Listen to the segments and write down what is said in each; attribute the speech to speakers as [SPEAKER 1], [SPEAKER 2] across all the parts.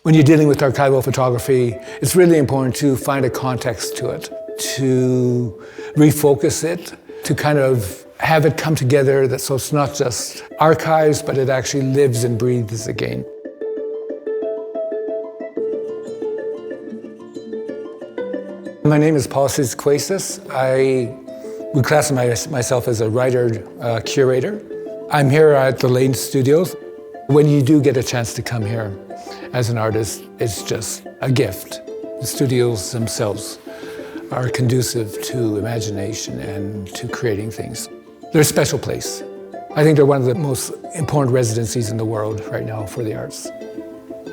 [SPEAKER 1] When you're dealing with archival photography, it's really important to find a context to it, to refocus it, to kind of have it come together so it's not just archives, but it actually lives and breathes again. My name is Paul Seesequasis. I would classify myself as a writer, curator. I'm here at the Leighton Studios. When you do get a chance to come here as an artist, it's just a gift. The studios themselves are conducive to imagination and to creating things. They're a special place. I think they're one of the most important residencies in the world right now for the arts.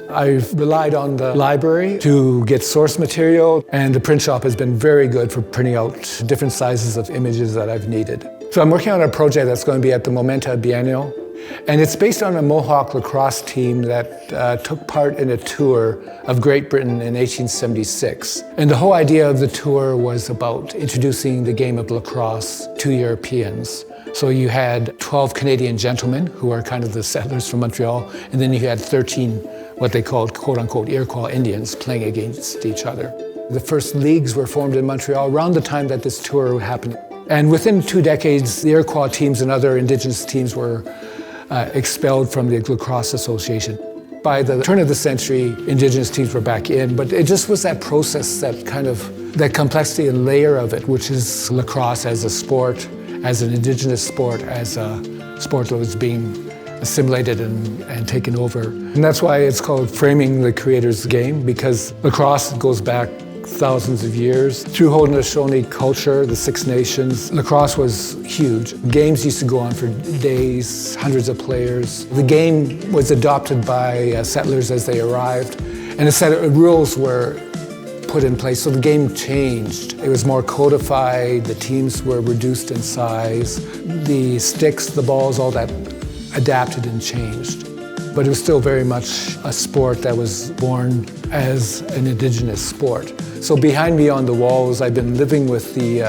[SPEAKER 1] I've relied on the library to get source material, and the print shop has been very good for printing out different sizes of images that I've needed. So I'm working on a project that's going to be at the Momenta Biennial, and it's based on a Mohawk lacrosse team that took part in a tour of Great Britain in 1876. And the whole idea of the tour was about introducing the game of lacrosse to Europeans. So you had 12 Canadian gentlemen who are kind of the settlers from Montreal, and then you had 13 what they called quote-unquote Iroquois Indians playing against each other. The first leagues were formed in Montreal around the time that this tour happened. And within 2 decades, the Iroquois teams and other Indigenous teams were expelled from the Lacrosse Association. By the turn of the century, Indigenous teams were back in, but it just was that process, that complexity and layer of it, which is lacrosse as a sport, as an Indigenous sport, as a sport that was being assimilated and taken over. And that's why it's called Framing the Creator's Game, because lacrosse goes back thousands of years. Through Haudenosaunee culture, the Six Nations, lacrosse was huge. Games used to go on for days, hundreds of players. The game was adopted by settlers as they arrived, and a set of rules were put in place, so the game changed. It was more codified, the teams were reduced in size, the sticks, the balls, all that adapted and changed. But it was still very much a sport that was born as an Indigenous sport. So behind me on the walls, I've been living with the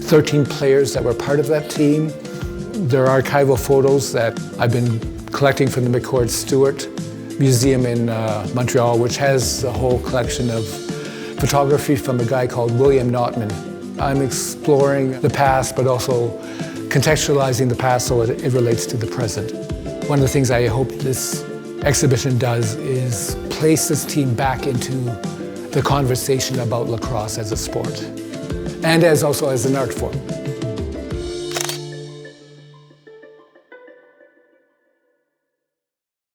[SPEAKER 1] 13 players that were part of that team. There are archival photos that I've been collecting from the McCord Stewart Museum in Montreal, which has a whole collection of photography from a guy called William Notman. I'm exploring the past, but also contextualizing the past so it relates to the present. One of the things I hope this exhibition does is place this team back into the conversation about lacrosse as a sport and also as an art form.